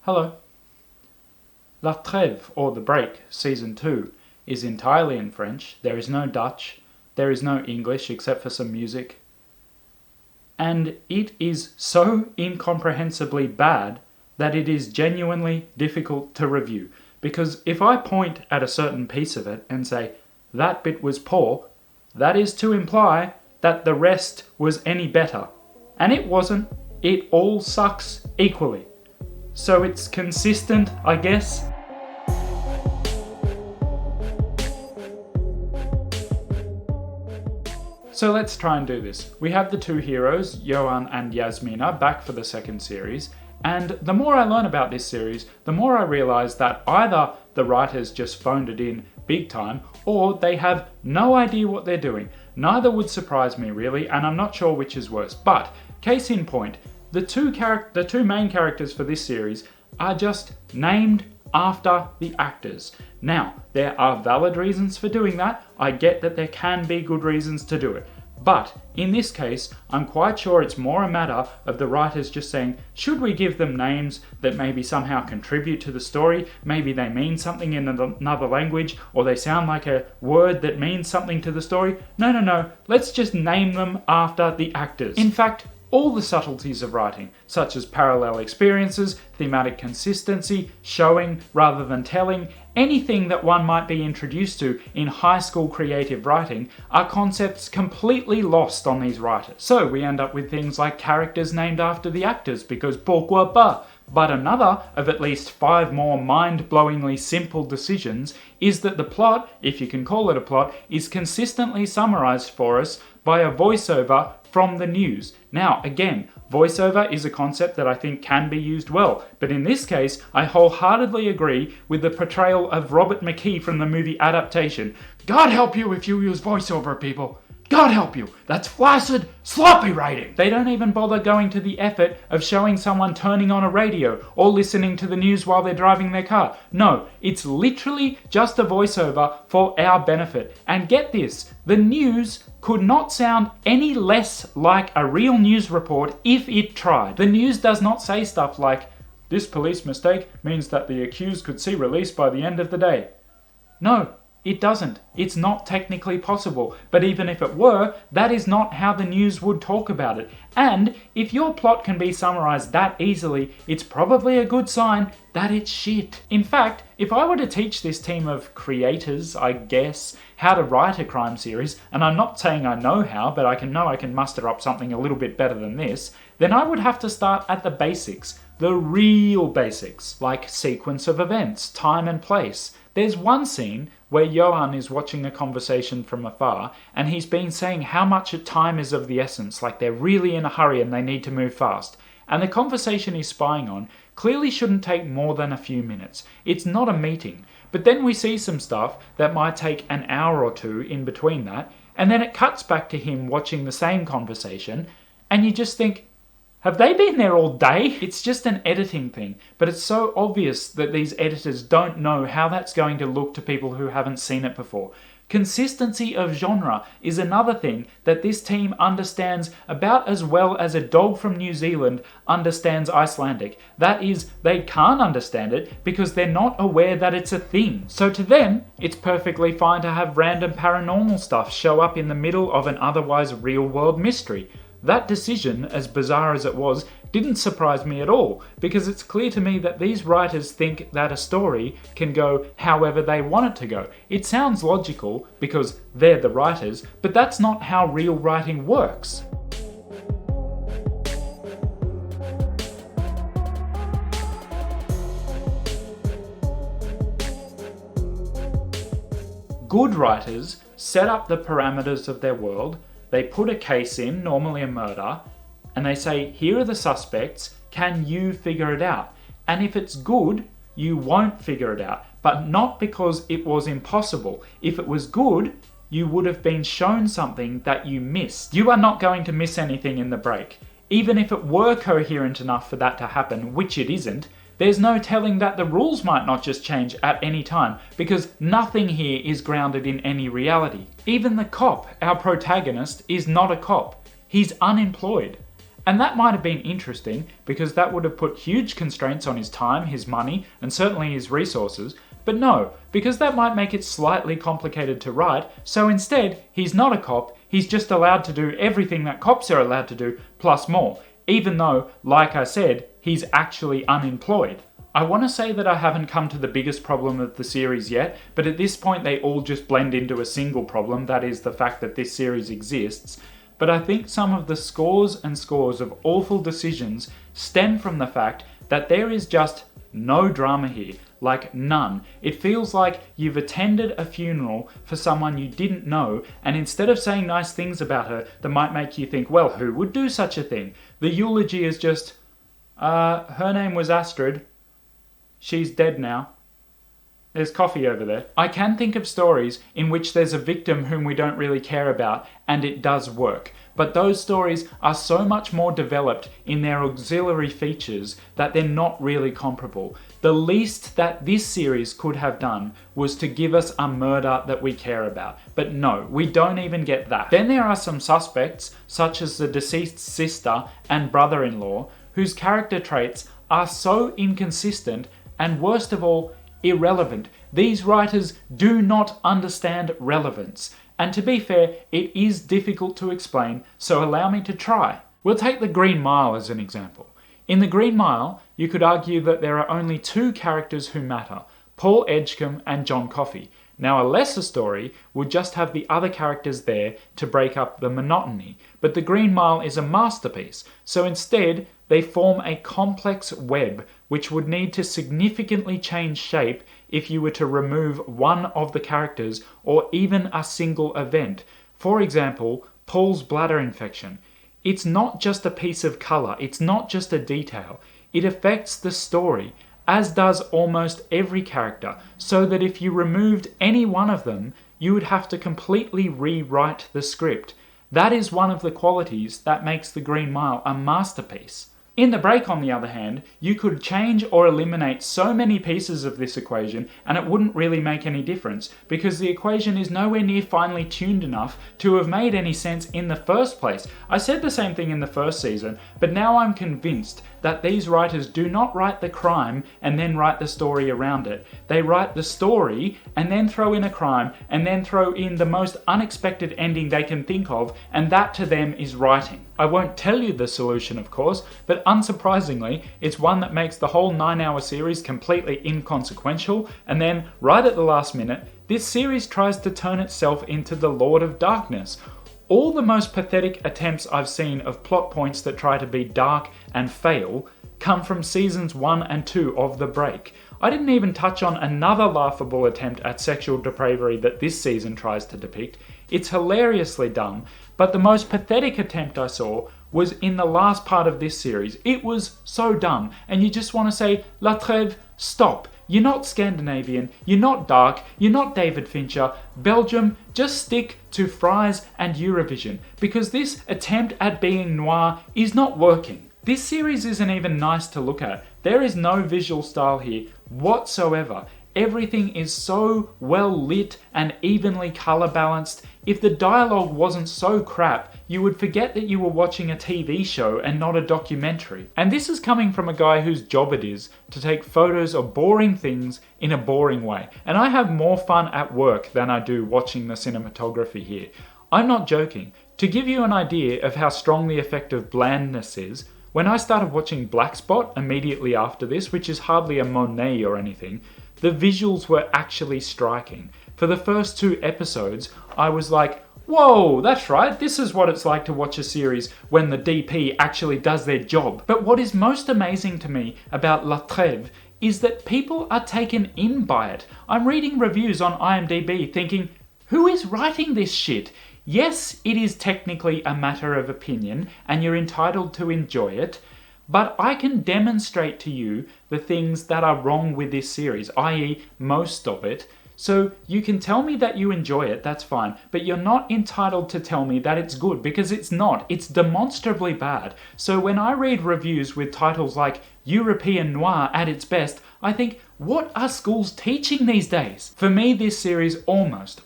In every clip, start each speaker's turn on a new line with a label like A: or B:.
A: Hello. La Trêve, or The Break, Season 2, is entirely in French. There is no Dutch. There is no English except for some music. And it is so incomprehensibly bad that it is genuinely difficult to review. Because if I point at a certain piece of it and say, that bit was poor, that is to imply that the rest was any better. And it wasn't. It all sucks equally. So it's consistent, I guess. So let's try and do this. We have the two heroes, Johan and Yasmina, back for the second series. And the more I learn about this series, the more I realise that either the writers just phoned it in big time, or they have no idea what they're doing. Neither would surprise me really, and I'm not sure which is worse. But, case in point, the two main characters for this series are just named after the actors. Now, there are valid reasons for doing that. I get that there can be good reasons to do it. But in this case, I'm quite sure it's more a matter of the writers just saying, should we give them names that maybe somehow contribute to the story? Maybe they mean something in another language, or they sound like a word that means something to the story. No. Let's just name them after the actors. In fact, all the subtleties of writing, such as parallel experiences, thematic consistency, showing rather than telling, anything that one might be introduced to in high school creative writing, are concepts completely lost on these writers. So we end up with things like characters named after the actors, because pourquoi pas? But another of at least 5 more mind-blowingly simple decisions is that the plot, if you can call it a plot, is consistently summarized for us by a voiceover from the news. Now, again, voiceover is a concept that I think can be used well, but in this case, I wholeheartedly agree with the portrayal of Robert McKee from the movie adaptation. God help you if you use voiceover, people. God help you. That's flaccid, sloppy writing. They don't even bother going to the effort of showing someone turning on a radio or listening to the news while they're driving their car. No, it's literally just a voiceover for our benefit. And get this, the news could not sound any less like a real news report if it tried. The news does not say stuff like, this police mistake means that the accused could see release by the end of the day. No. It doesn't. It's not technically possible. But even if it were, that is not how the news would talk about it. And if your plot can be summarized that easily, it's probably a good sign that it's shit. In fact, if I were to teach this team of creators, I guess, how to write a crime series, and I'm not saying I know how, but I can muster up something a little bit better than this, then I would have to start at the basics. The real basics, like sequence of events, time and place. There's one scene where Johan is watching a conversation from afar, and he's been saying how much time is of the essence, like they're really in a hurry and they need to move fast. And the conversation he's spying on clearly shouldn't take more than a few minutes. It's not a meeting. But then we see some stuff that might take an hour or two in between that, and then it cuts back to him watching the same conversation, and you just think, have they been there all day? It's just an editing thing, but it's so obvious that these editors don't know how that's going to look to people who haven't seen it before. Consistency of genre is another thing that this team understands about as well as a dog from New Zealand understands Icelandic. That is, they can't understand it because they're not aware that it's a thing. So to them, it's perfectly fine to have random paranormal stuff show up in the middle of an otherwise real-world mystery. That decision, as bizarre as it was, didn't surprise me at all, because it's clear to me that these writers think that a story can go however they want it to go. It sounds logical, because they're the writers, but that's not how real writing works. Good writers set up the parameters of their world. They put a case in, normally a murder, and they say, here are the suspects, can you figure it out? And if it's good, you won't figure it out, but not because it was impossible. If it was good, you would have been shown something that you missed. You are not going to miss anything in the break. Even if it were coherent enough for that to happen, which it isn't, there's no telling that the rules might not just change at any time, because nothing here is grounded in any reality. Even the cop, our protagonist, is not a cop. He's unemployed. And that might have been interesting, because that would have put huge constraints on his time, his money, and certainly his resources. But no, because that might make it slightly complicated to write, so instead, he's not a cop, he's just allowed to do everything that cops are allowed to do, plus more, even though, like I said, he's actually unemployed. I want to say that I haven't come to the biggest problem of the series yet, but at this point they all just blend into a single problem, that is the fact that this series exists. But I think some of the scores and scores of awful decisions stem from the fact that there is just no drama here. Like none. It feels like you've attended a funeral for someone you didn't know, and instead of saying nice things about her that might make you think, well, who would do such a thing? The eulogy is just, her name was Astrid. She's dead now. There's coffee over there. I can think of stories in which there's a victim whom we don't really care about, and it does work. But those stories are so much more developed in their auxiliary features that they're not really comparable. The least that this series could have done was to give us a murder that we care about. But no, we don't even get that. Then there are some suspects, such as the deceased's sister and brother-in-law, whose character traits are so inconsistent and, worst of all, irrelevant. These writers do not understand relevance. And to be fair, it is difficult to explain, so allow me to try. We'll take the Green Mile as an example. In the Green Mile, you could argue that there are only two characters who matter, Paul Edgecombe and John Coffey. Now, a lesser story would just have the other characters there to break up the monotony, but the Green Mile is a masterpiece, so instead they form a complex web which would need to significantly change shape if you were to remove one of the characters or even a single event. For example, Paul's bladder infection. It's not just a piece of colour, it's not just a detail. It affects the story, as does almost every character, so that if you removed any one of them, you would have to completely rewrite the script. That is one of the qualities that makes The Green Mile a masterpiece. In The Break, on the other hand, you could change or eliminate so many pieces of this equation and it wouldn't really make any difference, because the equation is nowhere near finely tuned enough to have made any sense in the first place. I said the same thing in the first season, but now I'm convinced that these writers do not write the crime and then write the story around it. They write the story and then throw in a crime and then throw in the most unexpected ending they can think of, and that to them is writing. I won't tell you the solution, of course, but unsurprisingly, it's one that makes the whole 9-hour series completely inconsequential, and then, right at the last minute, this series tries to turn itself into the Lord of Darkness. All the most pathetic attempts I've seen of plot points that try to be dark and fail come from seasons 1 and 2 of The Break. I didn't even touch on another laughable attempt at sexual depravity that this season tries to depict. It's hilariously dumb, but the most pathetic attempt I saw was in the last part of this series. It was so dumb, and you just want to say, La Trêve, stop. You're not Scandinavian, you're not dark, you're not David Fincher. Belgium, just stick to Fries and Eurovision, because this attempt at being noir is not working. This series isn't even nice to look at. There is no visual style here whatsoever. Everything is so well lit and evenly colour balanced. If the dialogue wasn't so crap, you would forget that you were watching a TV show and not a documentary. And this is coming from a guy whose job it is to take photos of boring things in a boring way. And I have more fun at work than I do watching the cinematography here. I'm not joking. To give you an idea of how strong the effect of blandness is, when I started watching Blackspot immediately after this, which is hardly a Monet or anything, the visuals were actually striking. For the first 2 episodes, I was like, whoa, that's right, this is what it's like to watch a series when the DP actually does their job. But what is most amazing to me about La Trêve is that people are taken in by it. I'm reading reviews on IMDb thinking, who is writing this shit? Yes, it is technically a matter of opinion, and you're entitled to enjoy it, but I can demonstrate to you the things that are wrong with this series, i.e. most of it. So you can tell me that you enjoy it, that's fine, but you're not entitled to tell me that it's good, because it's not. It's demonstrably bad. So when I read reviews with titles like European Noir at its best, I think, what are schools teaching these days? For me, this series almost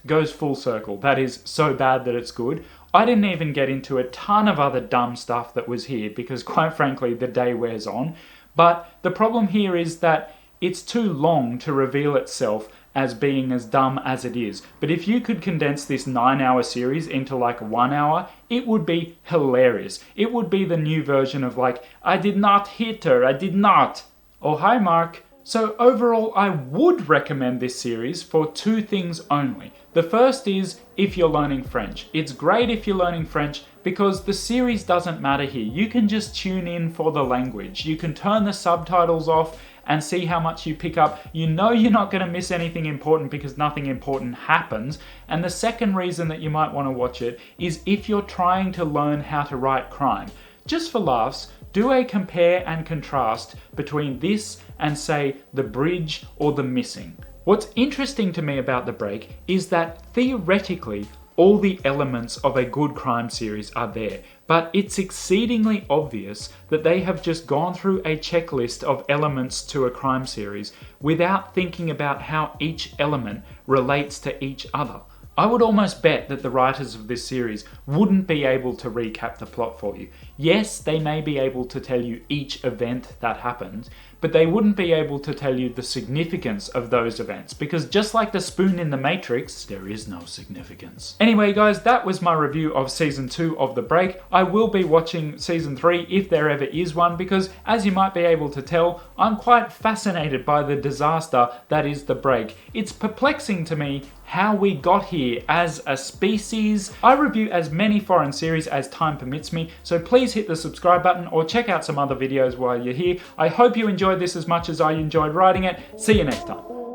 A: goes full circle. That is so bad that it's good. I didn't even get into a ton of other dumb stuff that was here because quite frankly the day wears on. But the problem here is that it's too long to reveal itself as being as dumb as it is. But if you could condense this 9-hour series into like 1 hour, it would be hilarious. It would be the new version of like, I did not hit her, I did not. Oh, hi Mark. So overall, I would recommend this series for 2 things only. The first is if you're learning French. It's great if you're learning French because the series doesn't matter here. You can just tune in for the language. You can turn the subtitles off and see how much you pick up. You know you're not going to miss anything important because nothing important happens. And the second reason that you might want to watch it is if you're trying to learn how to write crime. Just for laughs, do a compare and contrast between this and say The Bridge or The Missing. What's interesting to me about The Break is that theoretically all the elements of a good crime series are there, but it's exceedingly obvious that they have just gone through a checklist of elements to a crime series without thinking about how each element relates to each other. I would almost bet that the writers of this series wouldn't be able to recap the plot for you. Yes, they may be able to tell you each event that happened, but they wouldn't be able to tell you the significance of those events, because just like the spoon in the Matrix, there is no significance. Anyway guys, that was my review of Season 2 of The Break. I will be watching Season 3 if there ever is one, because as you might be able to tell, I'm quite fascinated by the disaster that is The Break. It's perplexing to me how we got here as a species. I review as many foreign series as time permits me, so please hit the subscribe button or check out some other videos while you're here. I hope you enjoyed this as much as I enjoyed writing it. See you next time.